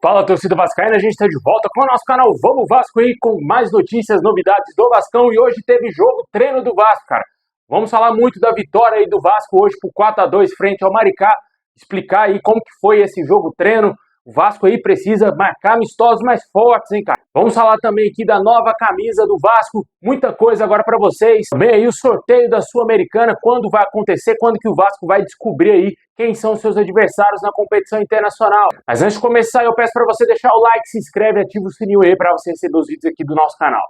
Fala, torcida vascaína, a gente está de volta com o nosso canal Vamos Vasco aí com mais notícias, novidades do Vascão, e hoje teve jogo treino do Vasco, cara. Vamos falar muito da vitória aí do Vasco hoje por 4-2 frente ao Maricá, explicar aí como que foi esse jogo treino. O Vasco aí precisa marcar amistosos mais fortes, hein, cara. Vamos falar também aqui da nova camisa do Vasco, muita coisa agora pra vocês. Também aí o sorteio da Sul-Americana, quando vai acontecer, quando que o Vasco vai descobrir aí quem são os seus adversários na competição internacional. Mas antes de começar, eu peço pra você deixar o like, se inscreve, ativa o sininho aí pra você receber os vídeos aqui do nosso canal.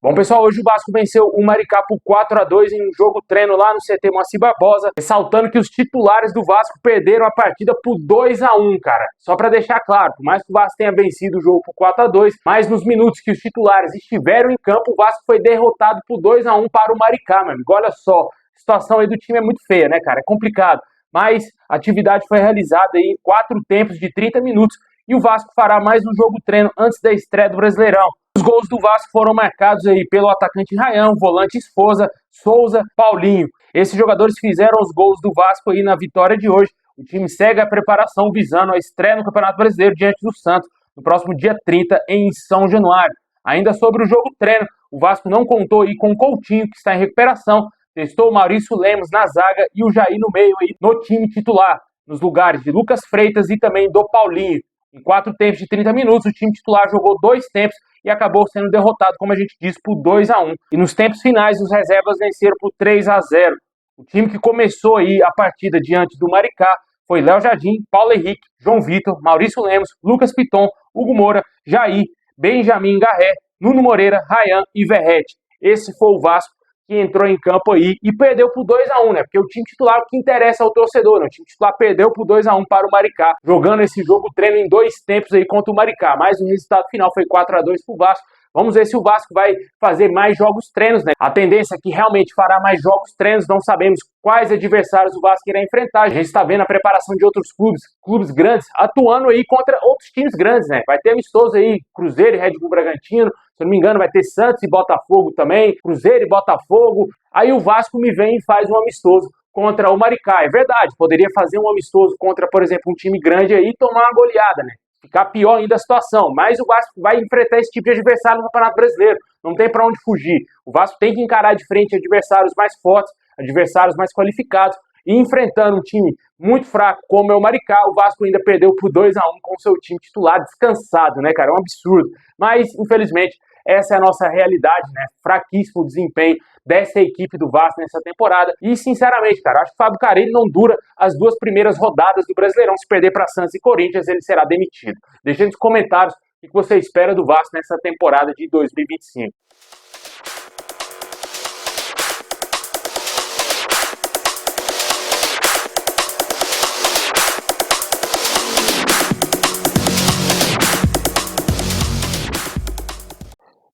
Bom, pessoal, hoje o Vasco venceu o Maricá por 4-2 em um jogo treino lá no CT Moacir Barbosa, ressaltando que os titulares do Vasco perderam a partida por 2-1, cara. Só para deixar claro, por mais que o Vasco tenha vencido o jogo por 4-2, mas nos minutos que os titulares estiveram em campo, o Vasco foi derrotado por 2-1 para o Maricá, meu amigo. Olha só, a situação aí do time é muito feia, né, cara? É complicado. Mas a atividade foi realizada aí em 4 tempos de 30 minutos e o Vasco fará mais um jogo treino antes da estreia do Brasileirão. Os gols do Vasco foram marcados aí pelo atacante Rayão, volante Esposa, Souza, Paulinho. Esses jogadores fizeram os gols do Vasco aí na vitória de hoje. O time segue a preparação visando a estreia no Campeonato Brasileiro diante do Santos, no próximo dia 30 em São Januário. Ainda sobre o jogo treino, o Vasco não contou aí com o Coutinho, que está em recuperação. Testou o Maurício Lemos na zaga e o Jair no meio aí no time titular, nos lugares de Lucas Freitas e também do Paulinho. Em 4 tempos de 30 minutos, o time titular jogou 2 tempos e acabou sendo derrotado, como a gente disse, por 2-1. E nos tempos finais, os reservas venceram por 3-0. O time que começou aí a partida diante do Maricá foi Léo Jardim, Paulo Henrique, João Vitor, Maurício Lemos, Lucas Piton, Hugo Moura, Jair, Benjamin Garré, Nuno Moreira, Rayán e Verrete. Esse foi o Vasco que entrou em campo aí e perdeu por 2-1, né? Porque o time titular, o que interessa ao torcedor, né? O time titular perdeu por 2-1 para o Maricá, jogando esse jogo treino em 2 tempos aí contra o Maricá, mas o resultado final foi 4-2 para o Vasco. Vamos ver se o Vasco vai fazer mais jogos treinos, né? A tendência é que realmente fará mais jogos treinos, não sabemos quais adversários o Vasco irá enfrentar. A gente está vendo a preparação de outros clubes grandes, atuando aí contra outros times grandes, né? Vai ter amistoso aí, Cruzeiro e Red Bull Bragantino, se eu não me engano vai ter Santos e Botafogo também, Cruzeiro e Botafogo. Aí o Vasco me vem e faz um amistoso contra o Maricá. É verdade, poderia fazer um amistoso contra, por exemplo, um time grande aí e tomar uma goleada, né? Ficar pior ainda a situação, mas o Vasco vai enfrentar esse tipo de adversário no Campeonato Brasileiro, não tem para onde fugir. O Vasco tem que encarar de frente adversários mais fortes, adversários mais qualificados, e enfrentando um time muito fraco como é o Maricá, o Vasco ainda perdeu por 2-1 com o seu time titular descansado, né, cara? É um absurdo, mas infelizmente essa é a nossa realidade, né? Fraquíssimo desempenho dessa equipe do Vasco nessa temporada. E, sinceramente, cara, acho que o Fábio Carille não dura as 2 primeiras rodadas do Brasileirão. Se perder para Santos e Corinthians, ele será demitido. Deixe nos comentários o que você espera do Vasco nessa temporada de 2025.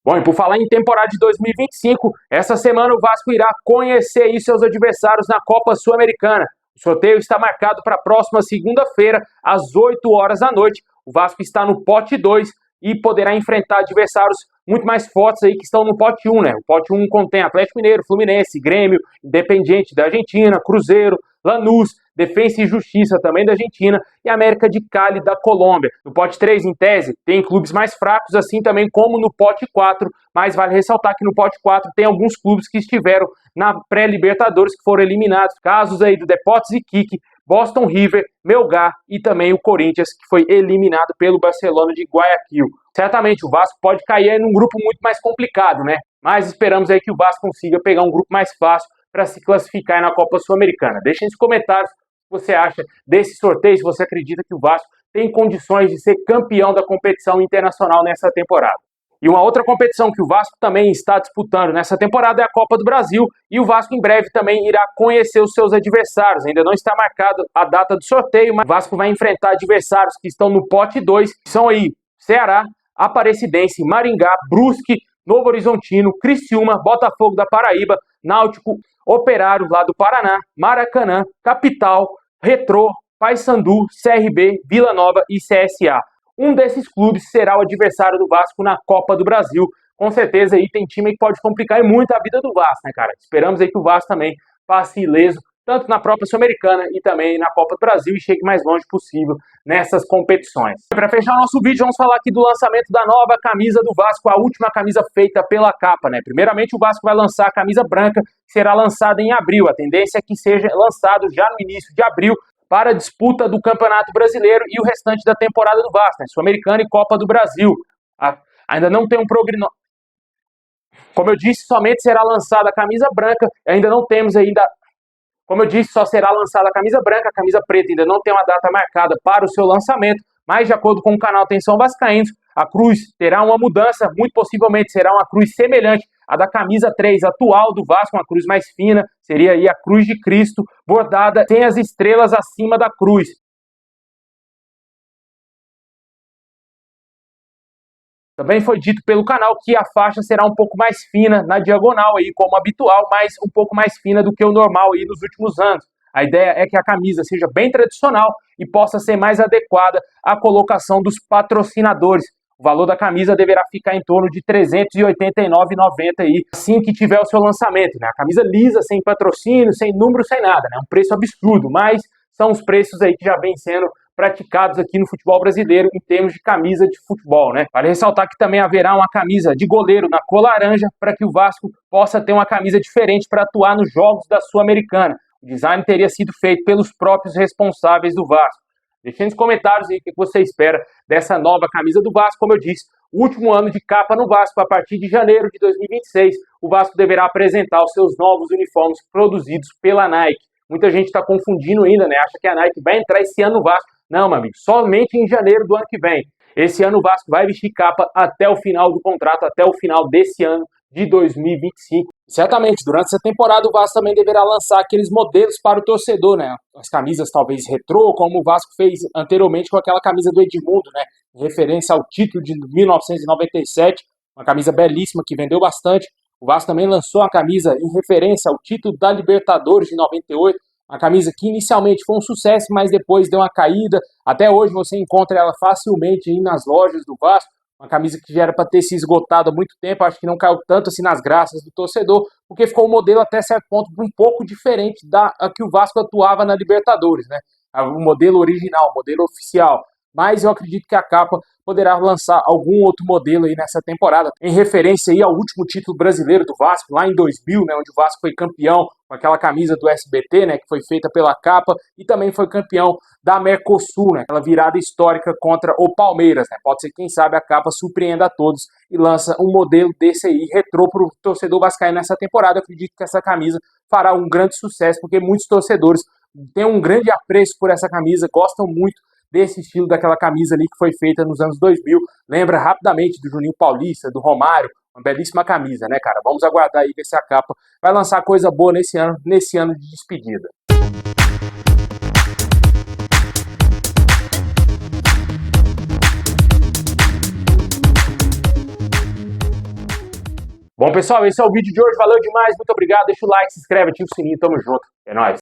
Bom, e por falar em temporada de 2025, essa semana o Vasco irá conhecer aí seus adversários na Copa Sul-Americana. O sorteio está marcado para a próxima segunda-feira, às 8 horas da noite. O Vasco está no pote 2 e poderá enfrentar adversários muito mais fortes aí que estão no pote 1, né? O pote 1 contém Atlético Mineiro, Fluminense, Grêmio, Independiente da Argentina, Cruzeiro, Lanús, Defensa e Justiça também da Argentina e América de Cali da Colômbia. No pote 3, em tese, tem clubes mais fracos, assim também como no pote 4, mas vale ressaltar que no pote 4 tem alguns clubes que estiveram na pré-Libertadores que foram eliminados. Casos aí do Deportes Iquique, Boston River, Melgar e também o Corinthians, que foi eliminado pelo Barcelona de Guayaquil. Certamente o Vasco pode cair aí num grupo muito mais complicado, né? Mas esperamos aí que o Vasco consiga pegar um grupo mais fácil para se classificar na Copa Sul-Americana. Deixem nos comentários o que você acha desse sorteio, se você acredita que o Vasco tem condições de ser campeão da competição internacional nessa temporada. E uma outra competição que o Vasco também está disputando nessa temporada é a Copa do Brasil, e o Vasco em breve também irá conhecer os seus adversários. Ainda não está marcada a data do sorteio, mas o Vasco vai enfrentar adversários que estão no pote 2, que são aí Ceará, Aparecidense, Maringá, Brusque, Novo Horizontino, Criciúma, Botafogo da Paraíba, Náutico, Operário lá do Paraná, Maracanã, Capital, Retrô, Paysandu, CRB, Vila Nova e CSA. Um desses clubes será o adversário do Vasco na Copa do Brasil, com certeza aí tem time que pode complicar muito a vida do Vasco, né, cara? Esperamos aí que o Vasco também passe ileso, tanto na própria Sul-Americana e também na Copa do Brasil, e chegue mais longe possível nessas competições. Para fechar o nosso vídeo, vamos falar aqui do lançamento da nova camisa do Vasco, a última camisa feita pela Capa, né? Primeiramente, o Vasco vai lançar a camisa branca, que será lançada em abril. A tendência é que seja lançado já no início de abril, para a disputa do Campeonato Brasileiro e o restante da temporada do Vasco, né? Sul-Americana e Copa do Brasil. Ainda não tem um programa. Como eu disse, somente será lançada a camisa branca, ainda não temos ainda. Como eu disse, só será lançada a camisa branca, a camisa preta ainda não tem uma data marcada para o seu lançamento, mas de acordo com o canal Atenção Vascaínos, a cruz terá uma mudança, muito possivelmente será uma cruz semelhante à da camisa 3 atual do Vasco, uma cruz mais fina, seria aí a cruz de Cristo, bordada sem as estrelas acima da cruz. Também foi dito pelo canal que a faixa será um pouco mais fina na diagonal, aí, como habitual, mas um pouco mais fina do que o normal aí nos últimos anos. A ideia é que a camisa seja bem tradicional e possa ser mais adequada à colocação dos patrocinadores. O valor da camisa deverá ficar em torno de R$ 389,90 aí, assim que tiver o seu lançamento, né? A camisa lisa, sem patrocínio, sem número, sem nada, né? Um preço absurdo, mas são os preços aí que já vem sendo praticados aqui no futebol brasileiro em termos de camisa de futebol, né? Vale ressaltar que também haverá uma camisa de goleiro na cor laranja para que o Vasco possa ter uma camisa diferente para atuar nos jogos da Sul-Americana. O design teria sido feito pelos próprios responsáveis do Vasco. Deixe nos comentários aí o que você espera dessa nova camisa do Vasco. Como eu disse, último ano de Capa no Vasco. A partir de janeiro de 2026, o Vasco deverá apresentar os seus novos uniformes produzidos pela Nike. Muita gente está confundindo ainda, né? Acha que a Nike vai entrar esse ano no Vasco. Não, meu amigo, somente em janeiro do ano que vem. Esse ano o Vasco vai vestir Capa até o final do contrato, até o final desse ano de 2025. Certamente, durante essa temporada, o Vasco também deverá lançar aqueles modelos para o torcedor, né? As camisas talvez retrô, como o Vasco fez anteriormente com aquela camisa do Edmundo, né? Em referência ao título de 1997, uma camisa belíssima que vendeu bastante. O Vasco também lançou a camisa em referência ao título da Libertadores de 98, uma camisa que inicialmente foi um sucesso, mas depois deu uma caída. Até hoje você encontra ela facilmente aí nas lojas do Vasco. Uma camisa que já era para ter se esgotado há muito tempo, acho que não caiu tanto assim nas graças do torcedor, porque ficou um modelo até certo ponto um pouco diferente da que o Vasco atuava na Libertadores, né? O modelo original, o modelo oficial. Mas eu acredito que a Capa poderá lançar algum outro modelo aí nessa temporada, em referência aí ao último título brasileiro do Vasco, lá em 2000, né, onde o Vasco foi campeão com aquela camisa do SBT, né, que foi feita pela Capa, e também foi campeão da Mercosul, né, aquela virada histórica contra o Palmeiras, né. Pode ser que, quem sabe, a Capa surpreenda a todos e lança um modelo desse aí, retrô, para o torcedor vascaíno nessa temporada. Eu acredito que essa camisa fará um grande sucesso, porque muitos torcedores têm um grande apreço por essa camisa, gostam muito desse estilo daquela camisa ali que foi feita nos anos 2000. Lembra rapidamente do Juninho Paulista, do Romário, uma belíssima camisa, né, cara? Vamos aguardar aí ver se a Capa vai lançar coisa boa nesse ano de despedida. Bom, pessoal, esse é o vídeo de hoje. Valeu demais, muito obrigado. Deixa o like, se inscreve, ativa o sininho, tamo junto. É nóis.